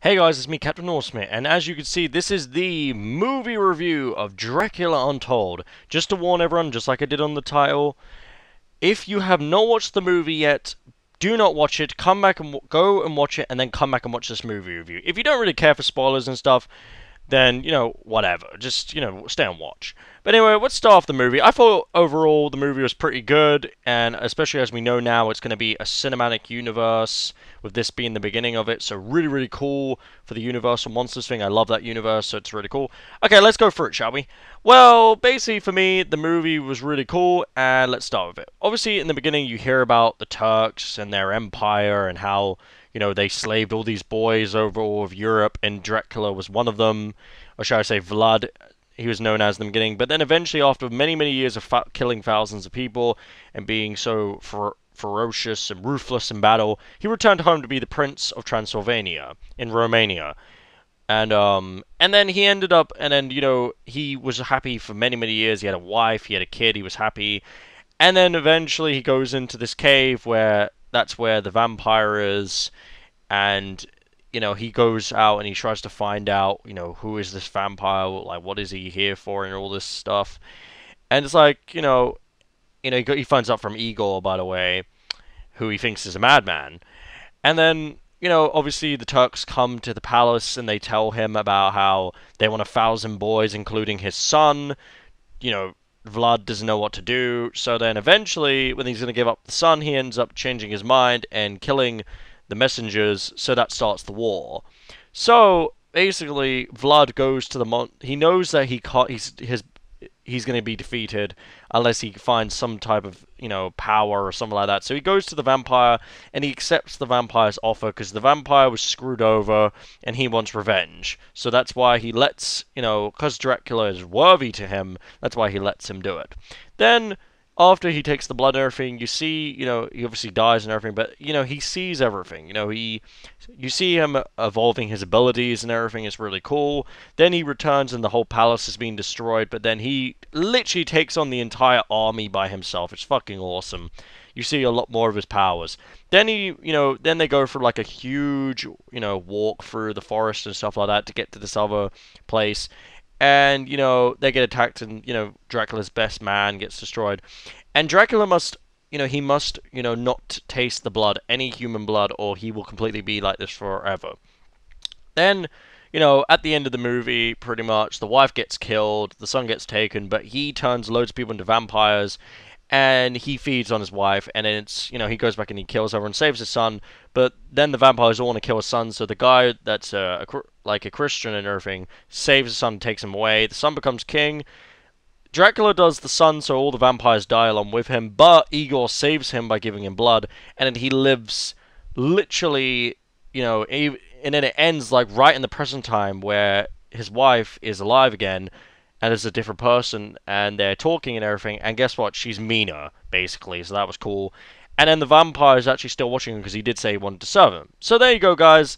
Hey guys, it's me, Captain Norseman, and as you can see, this is the movie review of Dracula Untold. Just to warn everyone, just like I did on the title, if you have not watched the movie yet, do not watch it. Come back and go and watch it, and then come back and watch this movie review. If you don't really care for spoilers and stuff, then, whatever. Just, stay and watch. But anyway, let's start off the movie. I thought overall the movie was pretty good, and especially as we know now, it's going to be a cinematic universe, with this being the beginning of it, so really, really cool for the Universal Monsters thing. I love that universe, so it's really cool. Okay, let's go through it, shall we? Well, basically for me, the movie was really cool, and let's start with it. Obviously, in the beginning, you hear about the Turks and their empire, and how they slaved all these boys over all of Europe, and Dracula was one of them, or shall I say Vlad, he was known as in the beginning. But then eventually, after many, many years of killing thousands of people, and being so ferocious and ruthless in battle, he returned home to be the Prince of Transylvania in Romania. And then he ended up, and then, he was happy for many, many years. He had a wife, he had a kid, he was happy. And then eventually he goes into this cave where that's where the vampire is, and he goes out and he tries to find out, who is this vampire, like what is he here for, and all this stuff. And it's like, he finds out from Igor, by the way, who he thinks is a madman. And then, obviously the Turks come to the palace and they tell him about how they want 1,000 boys, including his son. Vlad doesn't know what to do, so then eventually, when he's going to give up the son, he ends up changing his mind and killing the messengers, so that starts the war. So, basically, Vlad goes to he knows that he can't, he's going to be defeated unless he finds some type of, power or something like that. So he goes to the vampire, and he accepts the vampire's offer, because the vampire was screwed over, and he wants revenge. So that's why he lets, because Dracula is worthy to him, that's why he lets him do it. Then, after he takes the blood and everything, you see, he obviously dies and everything, but, he sees everything. You see him evolving his abilities and everything. Is really cool. Then he returns and the whole palace is being destroyed, but then he literally takes on the entire army by himself. It's fucking awesome. You see a lot more of his powers. Then then they go for like a huge, walk through the forest and stuff like that to get to this other place. And, they get attacked and, Dracula's best man gets destroyed. And Dracula must, he must, not taste the blood, any human blood, or he will completely be like this forever. Then, at the end of the movie, pretty much, the wife gets killed, the son gets taken, but he turns loads of people into vampires, and he feeds on his wife, and it's, he goes back and he kills everyone, saves his son, but then the vampires all want to kill his son, so the guy that's like a Christian and everything saves his son and takes him away. The son becomes king. Dracula does the son, so all the vampires die along with him, but Igor saves him by giving him blood, and then he lives literally, and then it ends like right in the present time where his wife is alive again, and is a different person, and they're talking and everything, and guess what? She's meaner, basically, so that was cool. And then the vampire is actually still watching him, because he did say he wanted to serve him. So there you go, guys.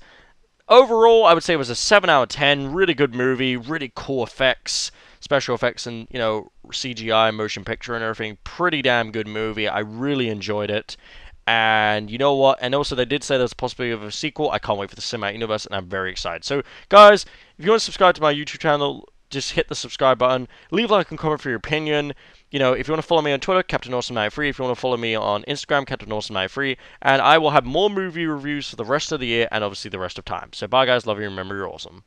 Overall, I would say it was a 7 out of 10. Really good movie, really cool effects, special effects, and, CGI, motion picture and everything. Pretty damn good movie. I really enjoyed it. And you know what? And also, they did say there's a possibility of a sequel. I can't wait for the cinematic universe, and I'm very excited. So, guys, if you want to subscribe to my YouTube channel, just hit the subscribe button. Leave a like and comment for your opinion. If you want to follow me on Twitter, Captain Awesome93. If you want to follow me on Instagram, Captain Awesome93. And I will have more movie reviews for the rest of the year and obviously the rest of time. So bye, guys. Love you. Remember, you're awesome.